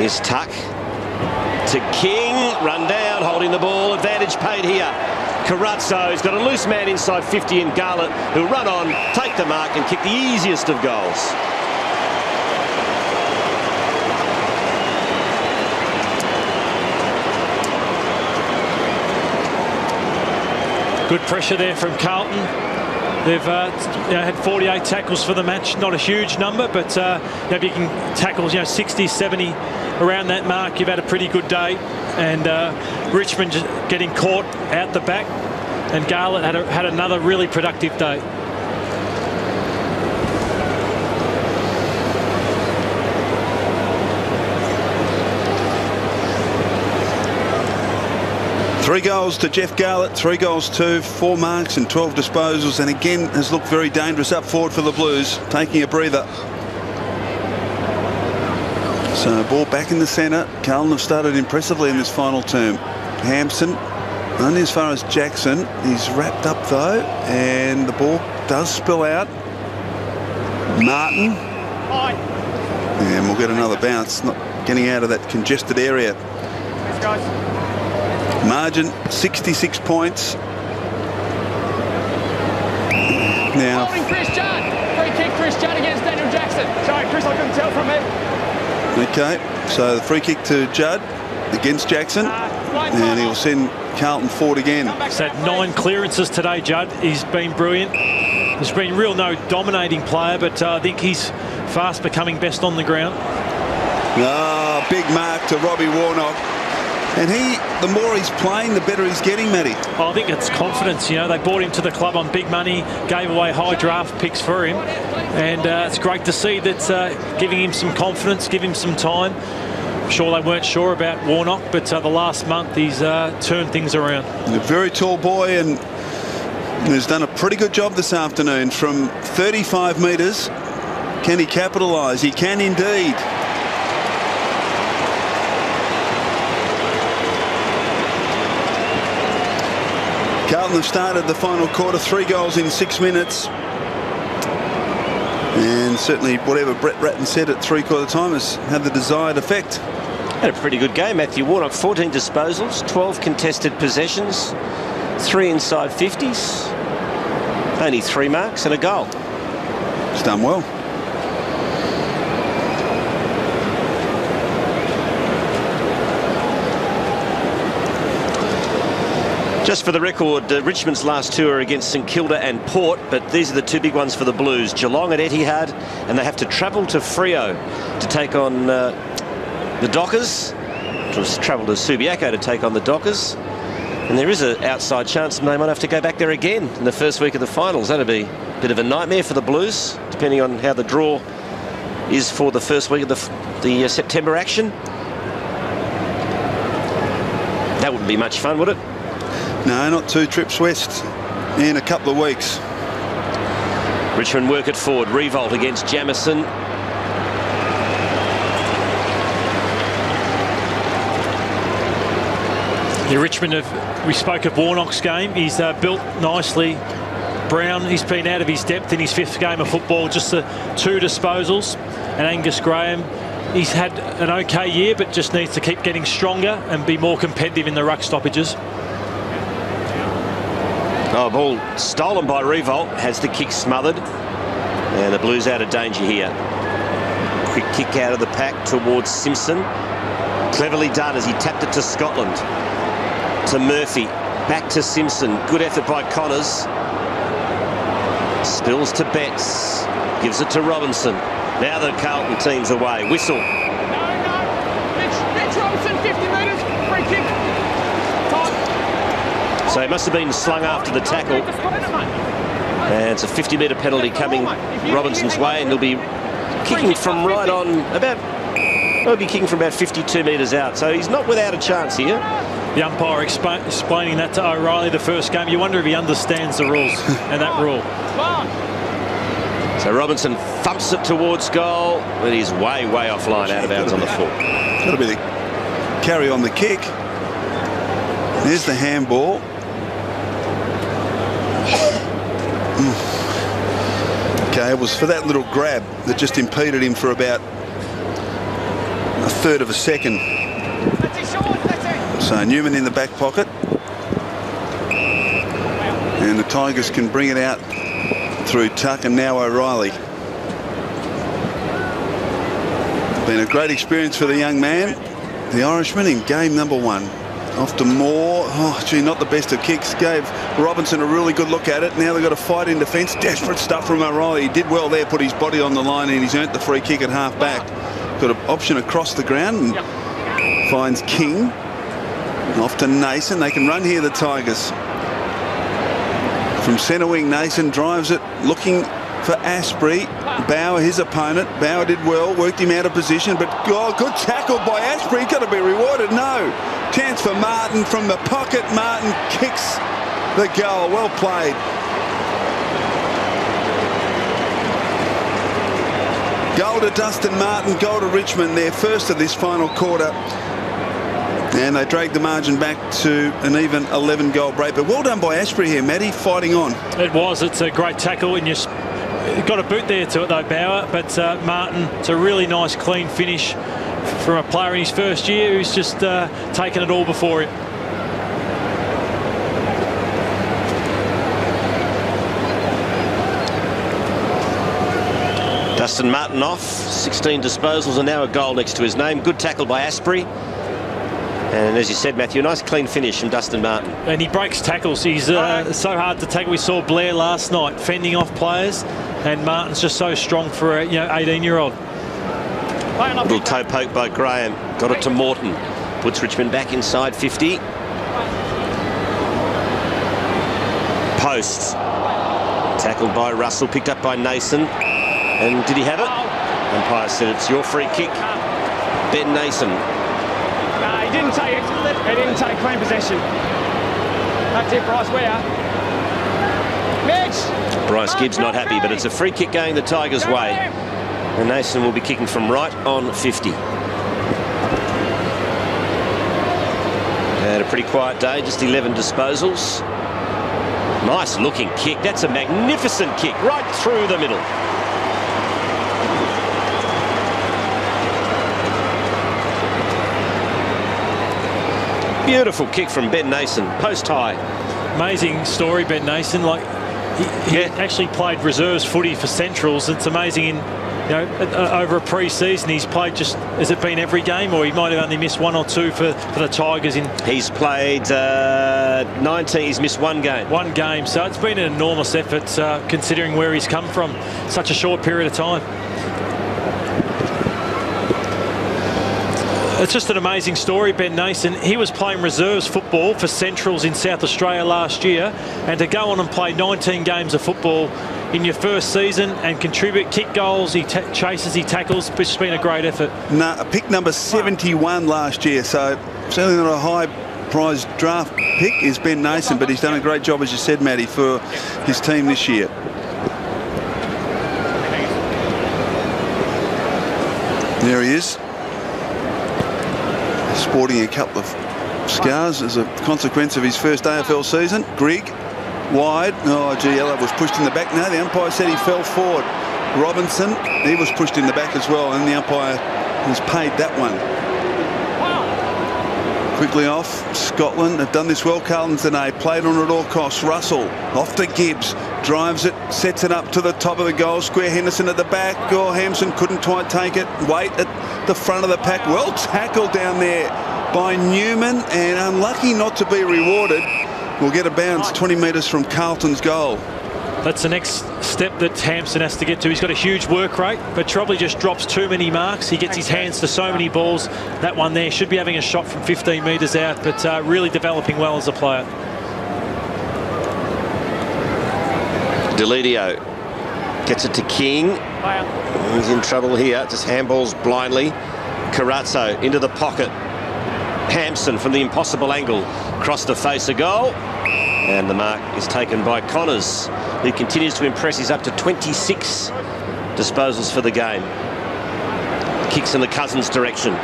Here's Tuck to King, run down, holding the ball, advantage paid here. Carazzo's got a loose man inside 50 in Garlett, who'll run on, take the mark and kick the easiest of goals. Good pressure there from Carlton. They've had 48 tackles for the match. Not a huge number, but if you can tackle 60, 70 around that mark, you've had a pretty good day. And Richmond just getting caught out the back, and Garlett had another really productive day. Three goals to Jeff Garlett, 3 goals to 4 marks and 12 disposals, and again has looked very dangerous up forward for the Blues, taking a breather. So ball back in the centre. Carlton have started impressively in this final term. Hampson only as far as Jackson. He's wrapped up though, and the ball does spill out. Martin. And we'll get another bounce, not getting out of that congested area. Thanks, guys. Margin 66 points. Now, Holding Chris Judd. Free kick, Chris Judd against Daniel Jackson. Sorry, Chris, I couldn't tell from it. okay, so the free kick to Judd against Jackson, and he'll send Carlton forward again. He's had 9 clearances today, Judd. He's been brilliant. He's been real no dominating player, but I think he's fast becoming best on the ground. Ah, big mark to Robbie Warnock. And the more he's playing, the better he's getting, Matty. I think it's confidence. They bought him to the club on big money, gave away high draft picks for him, and it's great to see that's giving him some confidence, give him some time. I'm sure they weren't sure about Warnock, but the last month he's turned things around. A very tall boy, and he's done a pretty good job this afternoon from 35 metres. Can he capitalise? He can indeed. Carlton have started the final quarter, 3 goals in 6 minutes. And certainly whatever Brett Ratton said at 3/4 time has had the desired effect. Had a pretty good game, Matthew Warnock. 14 disposals, 12 contested possessions, 3 inside 50s, only 3 marks and a goal. He's done well. Just for the record, Richmond's last 2 are against St Kilda and Port, but these are the 2 big ones for the Blues. Geelong at Etihad, and they have to travel to Freo to take on the Dockers. To travel to Subiaco to take on the Dockers. And there is an outside chance they might have to go back there again in the first week of the finals. That'd be a bit of a nightmare for the Blues, depending on how the draw is for the first week of the September action. That wouldn't be much fun, would it? No, not 2 trips west in a couple of weeks. Richmond work it forward. Revolt against Jamison. Yeah, Richmond we spoke of Warnock's game. He's built nicely. Brown, he's been out of his depth in his 5th game of football. Just the 2 disposals. And Angus Graham, he's had an okay year, but just needs to keep getting stronger and be more competitive in the ruck stoppages. Oh, ball stolen by Revolt, has the kick smothered, and the Blues out of danger here. Quick kick out of the pack towards Simpson. Cleverly done as he tapped it to Scotland. To Murphy, back to Simpson. Good effort by Connors. Spills to Betts, gives it to Robinson. Now the Carlton team's away. Whistle. Mitch Robinson, 50 metres, free kick. So he must have been slung after the tackle. And it's a 50-metre penalty coming Robinson's way, and he'll be kicking from right on about, he'll be kicking from about 52 metres out. So he's not without a chance here. The umpire explaining that to O'Reilly the first game. You wonder if he understands the rules and that rule. So Robinson thumps it towards goal, but he's way, way offline, out of bounds on the foot. Got to be the carry on the kick. There's the handball. Okay, it was for that little grab that just impeded him for about a third of a second. So Newman in the back pocket. And the Tigers can bring it out through Tuck and now O'Reilly. Been a great experience for the young man, the Irishman, in game number 1. Off to Moore. Oh, gee, not the best of kicks. Gave Robinson a really good look at it. Now they've got to fight in defence. Desperate stuff from O'Reilly. He did well there, put his body on the line, and he's earned the free kick at half back. Got an option across the ground and finds King. Off to Nason. They can run here, the Tigers. From centre wing, Nason drives it, looking for Asprey. Bauer, his opponent. Bauer did well, worked him out of position, but good tackle by Asprey. Got to be rewarded. No. Chance for Martin from the pocket. Martin kicks the goal. Well played. Goal to Dustin Martin, goal to Richmond, their first of this final quarter. And they dragged the margin back to an even 11-goal break. But well done by Asprey here, Matty, fighting on. It was. It's a great tackle, and you got a boot there to it, though, Bauer. But Martin, it's a really nice, clean finish from a player in his first year who's just taken it all before him. Dustin Martin off, 16 disposals and now a goal next to his name. Good tackle by Asprey. And as you said, Matthew, a nice clean finish from Dustin Martin. And he breaks tackles. He's so hard to tackle. We saw Blair last night fending off players, and Martin's just so strong for a 18-year-old. Little toe poke by Graham. Got it to Morton. Puts Richmond back inside 50. Post. Tackled by Russell. Picked up by Nason. And did he have it? Umpire said it's your free kick. Ben Nason. No, he didn't take it. He didn't take clean possession. That's it, Bryce. Where? Mitch! Bryce Gibbs not happy, but it's a free kick going the Tigers' way. And Nason will be kicking from right on 50. Had a pretty quiet day, just 11 disposals. Nice looking kick. That's a magnificent kick right through the middle. Beautiful kick from Ben Nason, post high. Amazing story, Ben Nason. Like he actually played reserves footy for Centrals. It's amazing in over a pre-season he's played just, has it been every game, or he might have only missed 1 or 2 for the Tigers? He's played 19, he's missed 1 game. 1 game, so it's been an enormous effort considering where he's come from such a short period of time. It's just an amazing story, Ben Nason. He was playing reserves football for Centrals in South Australia last year, and to go on and play 19 games of football in your first season and contribute, kick goals, he chases, he tackles, which has been a great effort. Pick number 71 last year, so certainly not a high prize draft pick is Ben Nason, but he's done a great job, as you said, Matty, for his team this year. There he is, sporting a couple of scars as a consequence of his first AFL season. Grigg, wide. Oh, gee, Ella was pushed in the back. No, the umpire said he fell forward. Robinson, he was pushed in the back as well, and the umpire has paid that one. Quickly off. Scotland have done this well, Carlton today. Played on at all costs. Russell off to Gibbs. Drives it, sets it up to the top of the goal square. Henderson at the back. Oh, Hampson couldn't quite take it. Wait at the front of the pack. Well tackled down there by Newman, and unlucky not to be rewarded. We'll get a bounce 20 metres from Carlton's goal. That's the next step that Hampson has to get to. He's got a huge work rate, but probably just drops too many marks. He gets his hands to so many balls. That one there should be having a shot from 15 metres out, but really developing well as a player. Delidio gets it to King. He's in trouble here. Just handballs blindly. Carazzo into the pocket. Hampson from the impossible angle. Cross to face a goal. And the mark is taken by Connors, who continues to impress. He's up to 26 disposals for the game. Kicks in the Cousins' direction.